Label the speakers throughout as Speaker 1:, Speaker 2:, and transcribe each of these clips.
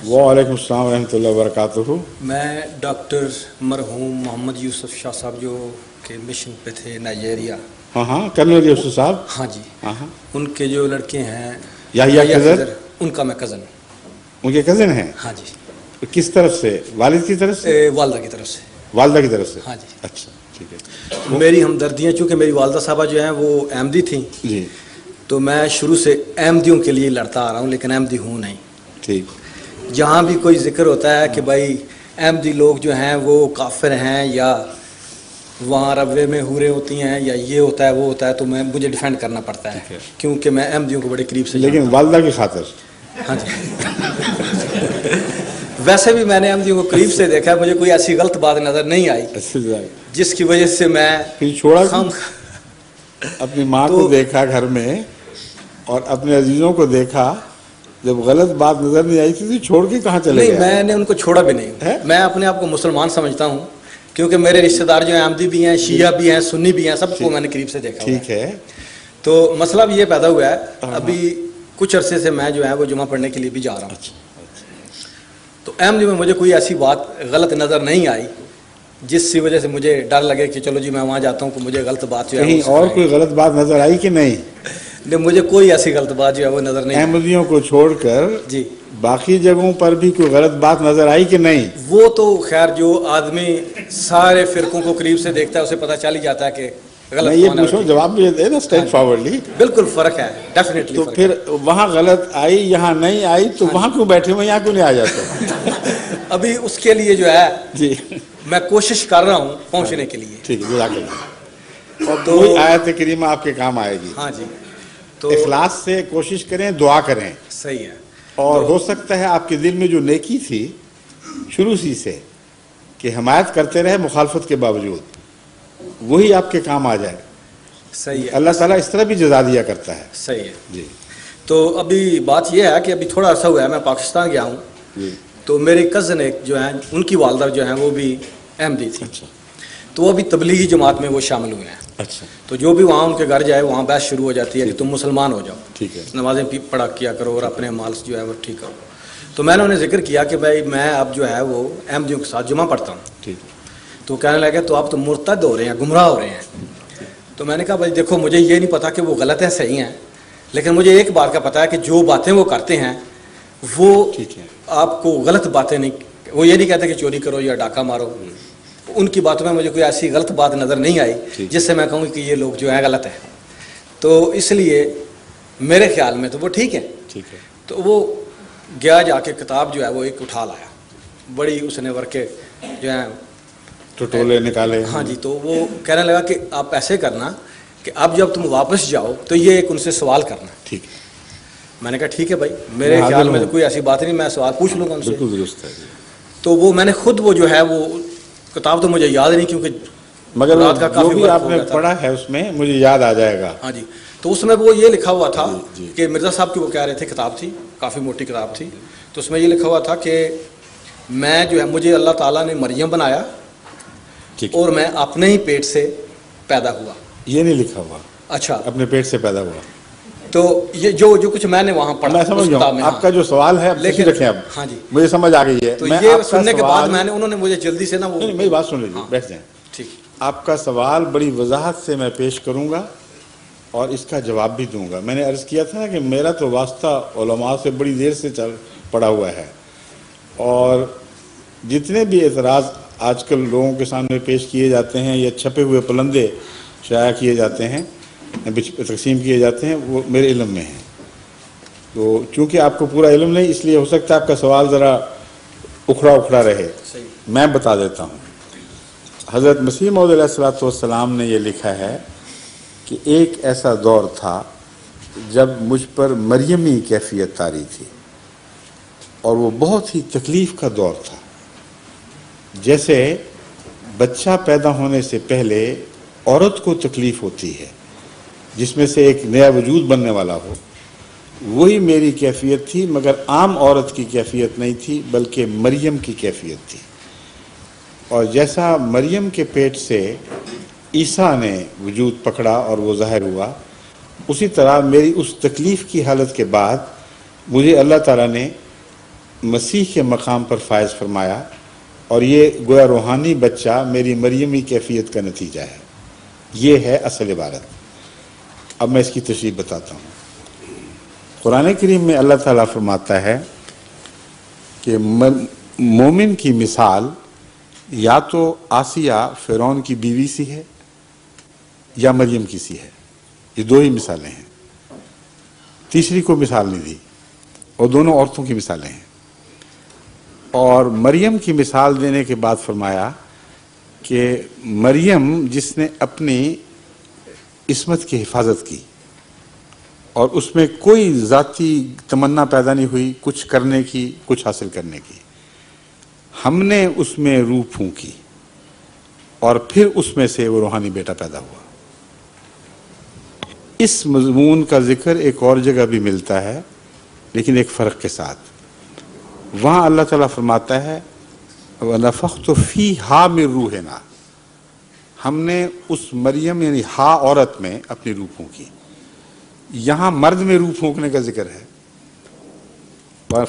Speaker 1: وعلیکم السلام ورحمۃ اللہ وبرکاتہ.
Speaker 2: میں ڈاکٹر مرحوم محمد یوسف شاہ صاحب جو کہ مشن پہ تھے نائجیریا.
Speaker 1: ہاں کرنل یوسف صاحب.
Speaker 2: ہاں جی. ان کے جو لڑکے ہیں
Speaker 1: یحییٰ خضر،
Speaker 2: ان کا میں کزن.
Speaker 1: ان کے کزن ہیں؟
Speaker 2: ہاں جی.
Speaker 1: کس طرف سے؟ والد کی طرف سے؟
Speaker 2: والدہ کی طرف سے.
Speaker 1: والدہ کی طرف سے؟
Speaker 2: ہاں جی.
Speaker 1: اچھا ٹھیک ہے.
Speaker 2: میری ہمدردیاں چونکہ میری والدہ صاحبہ جو ہیں وہ احمدی تھیں
Speaker 1: جی،
Speaker 2: تو میں شروع سے احمدیوں کے لیے لڑتا آ رہا ہوں، لیکن احمدی ہوں نہیں.
Speaker 1: ٹھیک.
Speaker 2: جہاں بھی کوئی ذکر ہوتا ہے کہ بھائی احمدی لوگ جو ہیں وہ کافر ہیں یا وہاں روے میں حوریں ہوتی ہیں یا یہ ہوتا ہے وہ ہوتا ہے، تو مجھے ڈیفینڈ کرنا پڑتا ہے کیونکہ میں احمدیوں کو بڑے قریب سے.
Speaker 1: لیکن والدہ کی خاطر؟
Speaker 2: ہاں جی. ویسے بھی میں نے احمدیوں کو قریب سے دیکھا ہے، مجھے کوئی ایسی غلط بات نظر نہیں آئی جس کی وجہ سے میں
Speaker 1: چھوڑا. اپنی ماں کو دیکھا گھر میں اور اپنے عزیزوں کو دیکھا، جب غلط بات نظر نہیں آئی تھی تو چھوڑ کے کہاں چلے گئے؟
Speaker 2: نہیں، میں نے ان کو چھوڑا بھی نہیں. میں اپنے آپ کو مسلمان سمجھتا ہوں کیونکہ میرے رشتہ دار جو ہیں احمدی بھی ہیں، شیعہ بھی ہیں، سنی بھی ہیں، سب کو میں نے قریب سے دیکھا.
Speaker 1: ٹھیک ہے.
Speaker 2: تو مسئلہ بھی یہ پیدا ہوا ہے، ابھی کچھ عرصے سے میں جو ہے وہ جمعہ پڑھنے کے لیے بھی جا رہا ہوں. تو احمدی میں مجھے کوئی ایسی بات غلط نظر نہیں آئی جس کی وجہ سے مجھے ڈر لگے کہ چلو جی میں وہاں جاتا ہوں کہ مجھے غلط بات جو ہے.
Speaker 1: کہیں اور کوئی غلط بات نظر آئی کہ نہیں؟
Speaker 2: نہیں، مجھے کوئی ایسی غلط بات جو ہے وہ نظر نہیں.
Speaker 1: احمدیوں کو چھوڑ کر جی باقی جگہوں پر بھی کوئی غلط بات نظر آئی کہ نہیں؟
Speaker 2: وہ تو خیر جو آدمی سارے فرقوں کو قریب سے دیکھتا ہے اسے پتہ چل ہی جاتا ہے کہ غلط.
Speaker 1: میں یہ پوچھوں، جواب بھی دے نا اسٹریٹ فارورڈلی.
Speaker 2: بالکل فرق ہے، ڈیفینیٹلی.
Speaker 1: تو پھر وہاں غلط آئی، یہاں نہیں آئی، تو وہاں کیوں بیٹھے ہوئے، یہاں کیوں نہیں آ جاتے؟
Speaker 2: ابھی اس کے لیے جو ہے
Speaker 1: جی
Speaker 2: میں کوشش کر رہا ہوں پہنچنے کے لیے.
Speaker 1: ٹھیک ہے، جزاک اللہ. اور کوئی آیت کریمہ آپ کے کام آئے گی.
Speaker 2: ہاں جی. تو
Speaker 1: اخلاص سے کوشش کریں، دعا کریں.
Speaker 2: صحیح ہے.
Speaker 1: اور ہو سکتا ہے آپ کے دل میں جو نیکی تھی شروع سے کہ حمایت کرتے رہے مخالفت کے باوجود، وہی آپ کے کام آ جائے.
Speaker 2: صحیح ہے.
Speaker 1: اللہ تعالیٰ اس طرح بھی جزا دیا کرتا ہے.
Speaker 2: صحیح ہے
Speaker 1: جی.
Speaker 2: تو ابھی بات یہ ہے کہ ابھی تھوڑا عرصہ ہوا ہے میں پاکستان گیا ہوں.
Speaker 1: جی.
Speaker 2: تو میرے کزن ایک جو ہیں ان کی والدہ جو ہیں وہ بھی احمدی تھی.
Speaker 1: اچھا.
Speaker 2: تو وہ ابھی تبلیغی جماعت میں وہ شامل ہوئے ہیں.
Speaker 1: اچھا.
Speaker 2: تو جو بھی وہاں ان کے گھر جائے وہاں بحث شروع ہو جاتی ہے کہ تم مسلمان ہو جاؤ.
Speaker 1: ٹھیک ہے.
Speaker 2: نمازیں پڑھا کیا کرو اور اپنے مال جو ہے وہ ٹھیک کرو. تو میں نے انہیں ذکر کیا کہ بھائی میں اب جو ہے وہ احمدیوں کے ساتھ جمعہ پڑھتا ہوں.
Speaker 1: ٹھیک.
Speaker 2: تو کہنے لگے تو آپ تو مرتد ہو رہے ہیں، گمراہ ہو رہے ہیں. تو میں نے کہا بھائی دیکھو مجھے یہ نہیں پتا کہ وہ غلط ہیں صحیح ہیں، لیکن مجھے ایک بات کا پتہ ہے کہ جو باتیں وہ کرتے ہیں وہ آپ کو غلط باتیں نہیں، وہ یہ نہیں کہتے کہ چوری کرو یا ڈاکہ مارو. ان کی باتوں میں مجھے کوئی ایسی غلط بات نظر نہیں آئی جس سے میں کہوں کہ یہ لوگ جو ہیں غلط ہیں. تو اس لیے میرے خیال میں تو وہ ٹھیک ہے.
Speaker 1: ٹھیک ہے.
Speaker 2: تو وہ گیا جا کے کتاب جو ہے وہ ایک اٹھا لایا، بڑی اس نے ورکے جو ہیں
Speaker 1: ٹٹولے نکالے.
Speaker 2: ہاں جی. تو وہ کہنے لگا کہ آپ ایسے کرنا کہ اب جب تم واپس جاؤ تو یہ ایک ان سے سوال کرنا.
Speaker 1: ٹھیک.
Speaker 2: میں نے کہا ٹھیک ہے بھائی، میرے خیال میں تو کوئی ایسی بات نہیں، میں سوال پوچھ لوں گا ان سے.
Speaker 1: بالکل درست ہے.
Speaker 2: تو وہ میں نے خود وہ جو ہے وہ کتاب تو مجھے یاد نہیں کیونکہ
Speaker 1: مگر جو بھی آپ نے پڑھا ہے اس میں مجھے یاد آ جائے گا.
Speaker 2: ہاں جی. تو اس میں وہ یہ لکھا ہوا تھا کہ مرزا صاحب کی وہ کہہ رہے تھے کتاب تھی، کافی موٹی کتاب تھی. تو اس میں یہ لکھا ہوا تھا کہ میں جو ہے مجھے اللہ تعالیٰ نے مریم بنایا اور میں اپنے ہی پیٹ سے پیدا ہوا.
Speaker 1: یہ نہیں لکھا ہوا.
Speaker 2: اچھا.
Speaker 1: اپنے پیٹ سے پیدا ہوا.
Speaker 2: تو یہ جو کچھ میں نے وہاں پڑھا،
Speaker 1: میں سمجھ گیا آپ کا جو سوال ہے
Speaker 2: لیکن
Speaker 1: رکھیں اب.
Speaker 2: ہاں جی
Speaker 1: مجھے سمجھ آ گئی ہے.
Speaker 2: تو یہ سننے کے بعد میں نے انہوں نے مجھے جلدی سے نا وہ
Speaker 1: میری بات سن لیجیے، بیٹھ جائیں.
Speaker 2: ٹھیک.
Speaker 1: آپ کا سوال بڑی وضاحت سے میں پیش کروں گا اور اس کا جواب بھی دوں گا. میں نے عرض کیا تھا کہ میرا تو واسطہ علماء سے بڑی دیر سے پڑا ہوا ہے، اور جتنے بھی اعتراض آج کل لوگوں کے سامنے پیش کیے جاتے ہیں یا چھپے ہوئے پلندے شائع کیے جاتے ہیں، تقسیم کیے جاتے ہیں، وہ میرے علم میں ہیں. تو چونکہ آپ کو پورا علم نہیں، اس لیے ہو سکتا ہے آپ کا سوال ذرا اکھڑا رہے. میں بتا دیتا ہوں. حضرت مسیح موعود علیہ الصلوۃ والسلام نے یہ لکھا ہے کہ ایک ایسا دور تھا جب مجھ پر مریمی کیفیت طاری تھی، اور وہ بہت ہی تکلیف کا دور تھا. جیسے بچہ پیدا ہونے سے پہلے عورت کو تکلیف ہوتی ہے جس میں سے ایک نیا وجود بننے والا ہو، وہی میری کیفیت تھی، مگر عام عورت کی کیفیت نہیں تھی بلکہ مریم کی کیفیت تھی. اور جیسا مریم کے پیٹ سے عیسیٰ نے وجود پکڑا اور وہ ظاہر ہوا، اسی طرح میری اس تکلیف کی حالت کے بعد مجھے اللہ تعالیٰ نے مسیح کے مقام پر فائز فرمایا، اور یہ گویا روحانی بچہ میری مریمی کیفیت کا نتیجہ ہے۔ یہ ہے اصل عبارت۔ اب میں اس کی تشریح بتاتا ہوں۔ قرآن کریم میں اللہ تعالیٰ فرماتا ہے کہ مومن کی مثال یا تو آسیہ فرعون کی بیوی سی ہے یا مریم کی سی ہے۔ یہ دو ہی مثالیں ہیں، تیسری کو مثال نہیں دی، اور دونوں عورتوں کی مثالیں ہیں۔ اور مریم کی مثال دینے کے بعد فرمایا کہ مریم جس نے اپنی عصمت کی حفاظت کی اور اس میں کوئی ذاتی تمنا پیدا نہیں ہوئی کچھ کرنے کی، کچھ حاصل کرنے کی، ہم نے اس میں روح پھونکی اور پھر اس میں سے وہ روحانی بیٹا پیدا ہوا۔ اس مضمون کا ذکر ایک اور جگہ بھی ملتا ہے، لیکن ایک فرق کے ساتھ۔ وہاں اللہ تعالیٰ فرماتا ہے وَنَفَخْتُ فِيهَا مِن رُوحِنَا، ہم نے اس مریم یعنی ہا عورت میں اپنی روح پھونکی۔ یہاں مرد میں روح پھونکنے کا ذکر ہے،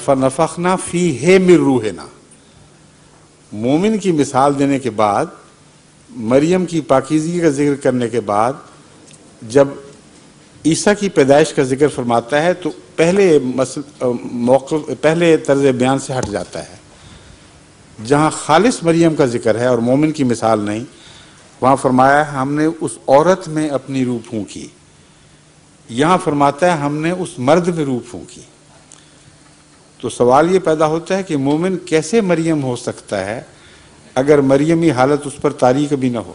Speaker 1: فَنَفَخْنَا فِيهِ مِن رُوحِنَا۔ مومن کی مثال دینے کے بعد، مریم کی پاکیزگی کا ذکر کرنے کے بعد، جب عیسیٰ کی پیدائش کا ذکر فرماتا ہے تو پہلے طرز بیان سے ہٹ جاتا ہے۔ جہاں خالص مریم کا ذکر ہے اور مومن کی مثال نہیں، وہاں فرمایا ہے ہم نے اس عورت میں اپنی روح پھونکی۔ یہاں فرماتا ہے ہم نے اس مرد میں روح پھونکی۔ تو سوال یہ پیدا ہوتا ہے کہ مومن کیسے مریم ہو سکتا ہے اگر مریمی حالت اس پر طاری کبھی نہ ہو؟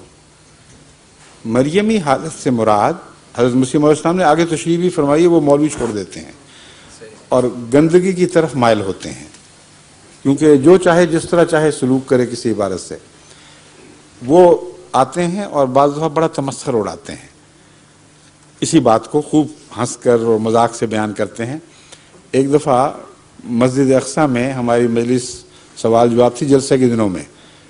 Speaker 1: مریمی حالت سے مراد حضرت مسیح علیہ السلام نے آگے تشریح بھی فرمائی ہے، وہ مولوی چھوڑ دیتے ہیں اور گندگی کی طرف مائل ہوتے ہیں، کیونکہ جو چاہے جس طرح چاہے سلوک کرے کسی عبارت سے، وہ آتے ہیں اور بعض دفعہ بڑا تمسخر اڑاتے ہیں، اسی بات کو خوب ہنس کر اور مذاق سے بیان کرتے ہیں۔ ایک دفعہ مسجد اقصیٰ میں ہماری مجلس سوال جواب تھی جلسہ کے دنوں میں،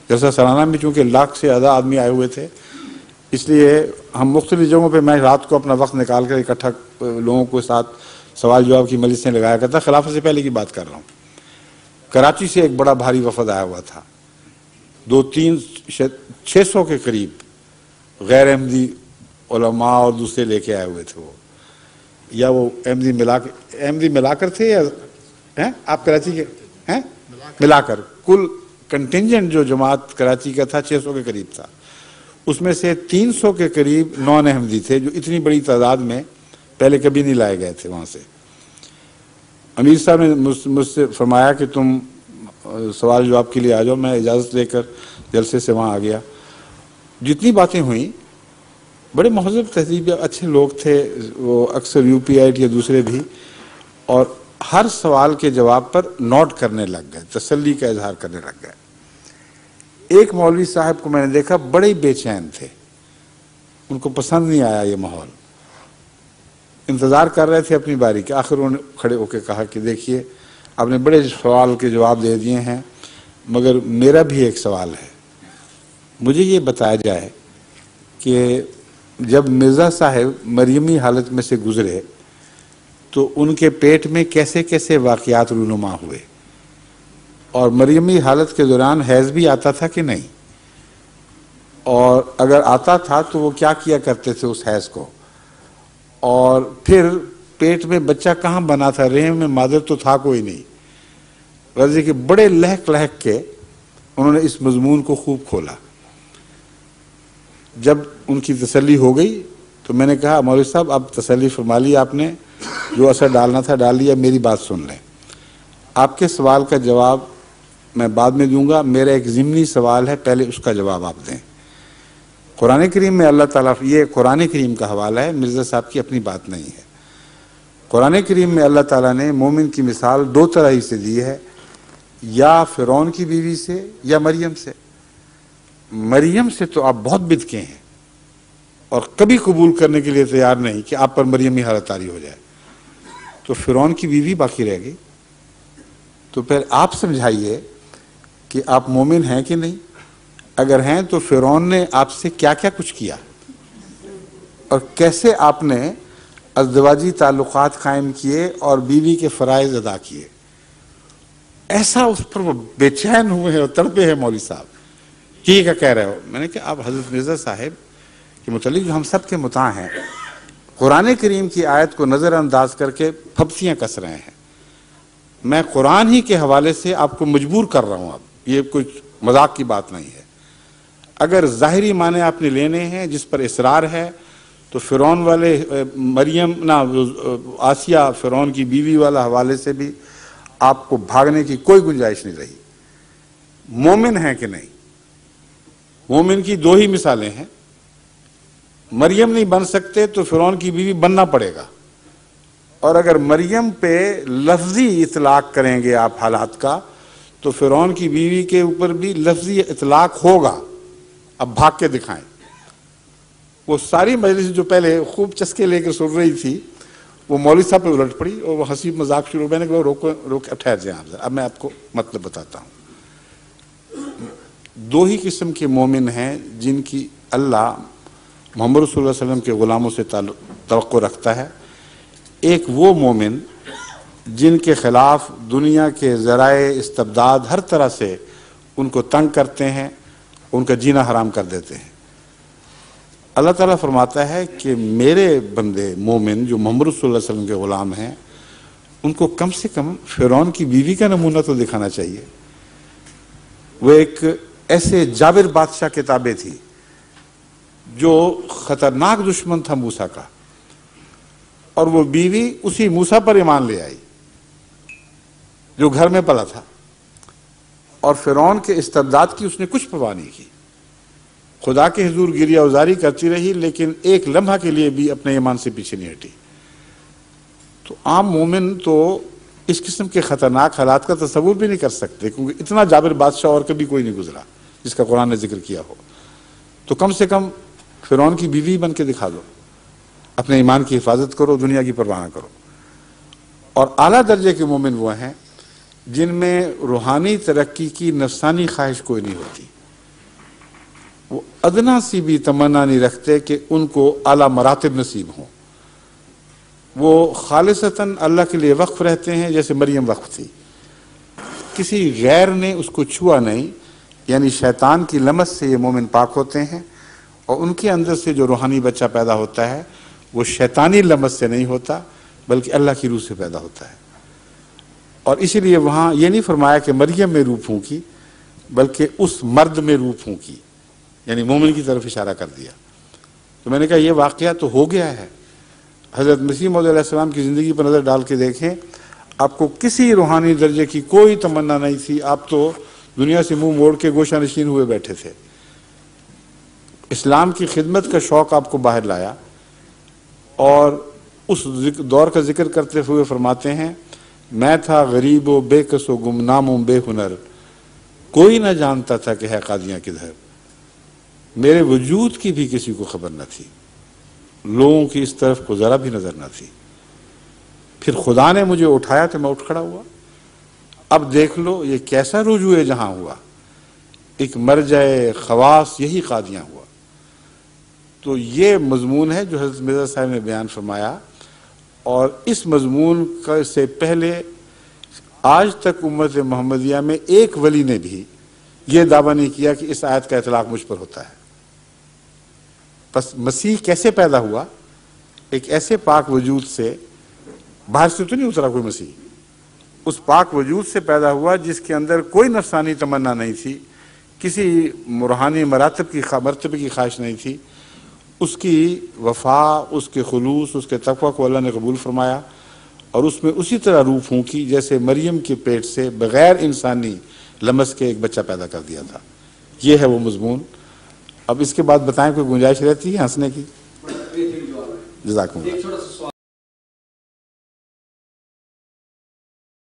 Speaker 1: جلسہ سالانہ میں، چونکہ 1 لاکھ سے زیادہ آدمی آئے ہوئے تھے، اس لیے ہم مختلف جگہوں پہ، میں رات کو اپنا وقت نکال کر اکٹھا لوگوں کے ساتھ سوال جواب کی مجلسیں لگایا کرتا۔ خلافت سے پہلے کی بات کر رہا ہوں۔ کراچی سے ایک بڑا بھاری وفد آیا ہوا تھا، 600 کے قریب غیر احمدی علماء اور دوسرے لے کے آئے ہوئے تھے، وہ یا وہ احمدی ملا کر تھے، یا آپ کراچی کے ہیں ملا کر، کل کنٹینجنٹ جو جماعت کراچی کا تھا 600 کے قریب تھا، اس میں سے 300 کے قریب نان احمدی تھے، جو اتنی بڑی تعداد میں پہلے کبھی نہیں لائے گئے تھے وہاں سے۔ امیر صاحب نے مجھ سے فرمایا کہ تم سوال جواب کے لیے آ جاؤ، میں اجازت لے کر جلسے سے وہاں آ گیا۔ جتنی باتیں ہوئیں، بڑے مہذب تہذیب اچھے لوگ تھے وہ، اکثر یو پی آئی یا دوسرے بھی، اور ہر سوال کے جواب پر نوٹ کرنے لگ گئے، تسلی کا اظہار کرنے لگ گئے۔ ایک مولوی صاحب کو میں نے دیکھا بڑے بے چین تھے، ان کو پسند نہیں آیا یہ ماحول، انتظار کر رہے تھے اپنی باری کے۔ آخر انہوں نے کھڑے ہو کے کہا کہ دیکھیے آپ نے بڑے سوال کے جواب دے دیے ہیں، مگر میرا بھی ایک سوال ہے، مجھے یہ بتایا جائے کہ جب مرزا صاحب مریمی حالت میں سے گزرے تو ان کے پیٹ میں کیسے کیسے واقعات رونما ہوئے، اور مریمی حالت کے دوران حیض بھی آتا تھا کہ نہیں، اور اگر آتا تھا تو وہ کیا کیا کرتے تھے اس حیض کو، اور پھر پیٹ میں بچہ کہاں بنا تھا، رحم میں مادر تو تھا کوئی نہیں۔ غرض کہ بڑے لہک لہک کے انہوں نے اس مضمون کو خوب کھولا۔ جب ان کی تسلی ہو گئی تو میں نے کہا مولوی صاحب اب تسلی فرما لی آپ نے، جو اثر ڈالنا تھا ڈال لیا، میری بات سن لیں۔ آپ کے سوال کا جواب میں بعد میں دوں گا، میرا ایک ضمنی سوال ہے، پہلے اس کا جواب آپ دیں۔ قرآن کریم میں اللہ تعالیٰ، یہ قرآن کریم کا حوالہ ہے، مرزا صاحب کی اپنی بات نہیں ہے۔ قرآن کریم میں اللہ تعالیٰ نے مومن کی مثال 2 طرح ہی سے دی ہے، یا فرعون کی بیوی سے یا مریم سے۔ مریم سے تو آپ بہت بدکے ہیں اور کبھی قبول کرنے کے لیے تیار نہیں کہ آپ پر مریمی حالت طاری ہو جائے، تو فرعون کی بیوی باقی رہ گئی۔ تو پھر آپ سمجھائیے کہ آپ مومن ہیں کہ نہیں؟ اگر ہیں تو فرعون نے آپ سے کیا کیا کچھ کیا، اور کیسے آپ نے ازدواجی تعلقات قائم کیے اور بیوی کے فرائض ادا کیے، ایسا اس پر وہ بے چین ہوئے ہیں اور تڑپے ہیں مولوی صاحب کہ کیا کہہ رہے ہو. میں نے کہا آپ حضرت مرزا صاحب کے متعلق جو ہم سب کے مطاع ہیں، قرآن کریم کی آیت کو نظر انداز کر کے پھپتیاں کس رہے ہیں. میں قرآن ہی کے حوالے سے آپ کو مجبور کر رہا ہوں. اب یہ کچھ مذاق کی بات نہیں ہے. اگر ظاہری معنی آپ نے لینے ہیں جس پر اصرار ہے تو فرعون والے آسیہ فرعون کی بیوی والا حوالے سے بھی آپ کو بھاگنے کی کوئی گنجائش نہیں رہی. مومن ہیں کہ نہیں؟ مومن کی دو ہی مثالیں ہیں. مریم نہیں بن سکتے تو فرعون کی بیوی بننا پڑے گا. اور اگر مریم پہ لفظی اطلاق کریں گے آپ حالات کا تو فرعون کی بیوی کے اوپر بھی لفظی اطلاق ہوگا. اب بھاگ کے دکھائیں. وہ ساری مجلس جو پہلے خوب چسکے لے کے سن رہی تھی وہ مولوی صاحب پہ الٹ پڑی اور وہ ہنسی مذاق شروع. میں نے کہا روک ٹھہر جائیں آپ. اب میں آپ کو مطلب بتاتا ہوں. دو ہی قسم کے مومن ہیں جن کی اللہ محمد رسول اللہ علیہ وسلم کے غلاموں سے توقع رکھتا ہے. ایک وہ مومن جن کے خلاف دنیا کے ذرائع استبداد ہر طرح سے ان کو تنگ کرتے ہیں، ان کا جینا حرام کر دیتے ہیں. اللہ تعالیٰ فرماتا ہے کہ میرے بندے مومن جو محمد صلی اللہ علیہ وسلم کے غلام ہیں ان کو کم سے کم فرعون کی بیوی کا نمونہ تو دکھانا چاہیے. وہ ایک ایسے جابر بادشاہ کے تابع تھی جو خطرناک دشمن تھا موسیٰ کا، اور وہ بیوی اسی موسیٰ پر ایمان لے آئی جو گھر میں پلا تھا، اور فرعون کے استبداد کی اس نے کچھ پرواہ نہیں کی. خدا کے حضور گریہ ازاری کرتی رہی لیکن ایک لمحہ کے لیے بھی اپنے ایمان سے پیچھے نہیں ہٹی. تو عام مومن تو اس قسم کے خطرناک حالات کا تصور بھی نہیں کر سکتے کیونکہ اتنا جابر بادشاہ اور کبھی کوئی نہیں گزرا جس کا قرآن نے ذکر کیا ہو. تو کم سے کم فرعون کی بیوی بن کے دکھا دو. اپنے ایمان کی حفاظت کرو، دنیا کی پرواہ نہ کرو. اور اعلیٰ درجے کے مومن وہ ہیں جن میں روحانی ترقی کی نفسانی خواہش کوئی نہیں ہوتی. وہ ادنا سی بھی تمنا نہیں رکھتے کہ ان کو اعلیٰ مراتب نصیب ہوں. وہ خالصتاً اللہ کے لیے وقف رہتے ہیں جیسے مریم وقف تھی. کسی غیر نے اس کو چھوا نہیں. یعنی شیطان کی لمس سے یہ مومن پاک ہوتے ہیں، اور ان کے اندر سے جو روحانی بچہ پیدا ہوتا ہے وہ شیطانی لمس سے نہیں ہوتا بلکہ اللہ کی روح سے پیدا ہوتا ہے. اور اسی لیے وہاں یہ نہیں فرمایا کہ مریم میں روح پھونکی بلکہ اس مرد میں روح پھونکی، یعنی مومن کی طرف اشارہ کر دیا. تو میں نے کہا یہ واقعہ تو ہو گیا ہے. حضرت مسیح موعود علیہ السلام کی زندگی پر نظر ڈال کے دیکھیں، آپ کو کسی روحانی درجے کی کوئی تمنا نہیں تھی. آپ تو دنیا سے منہ موڑ کے گوشہ نشین ہوئے بیٹھے تھے. اسلام کی خدمت کا شوق آپ کو باہر لایا. اور اس دور کا ذکر کرتے ہوئے فرماتے ہیں میں تھا غریب و بے کس و گمنام و بے ہنر، کوئی نہ جانتا تھا کہ ہے قادیاں کدھر. میرے وجود کی بھی کسی کو خبر نہ تھی، لوگوں کی اس طرف کو ذرا بھی نظر نہ تھی. پھر خدا نے مجھے اٹھایا تو میں اٹھ کھڑا ہوا. اب دیکھ لو یہ کیسا رجوع جہاں ہوا. ایک مرجع خواص یہی قادیاں ہوا. تو یہ مضمون ہے جو حضرت مرزا صاحب نے بیان فرمایا. اور اس مضمون سے پہلے آج تک امت محمدیہ میں ایک ولی نے بھی یہ دعویٰ نہیں کیا کہ اس آیت کا اطلاق مجھ پر ہوتا ہے. بس مسیح کیسے پیدا ہوا؟ ایک ایسے پاک وجود سے، باہر سے تو نہیں اترا کوئی مسیح. اس پاک وجود سے پیدا ہوا جس کے اندر کوئی نفسانی تمنا نہیں تھی، کسی روحانی مرتبے کی خواہش نہیں تھی. اس کی وفا، اس کے خلوص، اس کے تقوی کو اللہ نے قبول فرمایا اور اس میں اسی طرح روح پھونکی جیسے مریم کے پیٹ سے بغیر انسانی لمس کے ایک بچہ پیدا کر دیا تھا. یہ ہے وہ مضمون. اب اس کے بعد بتائیں کوئی گنجائش رہتی ہے ہنسنے کی؟ جزاکم اللہ.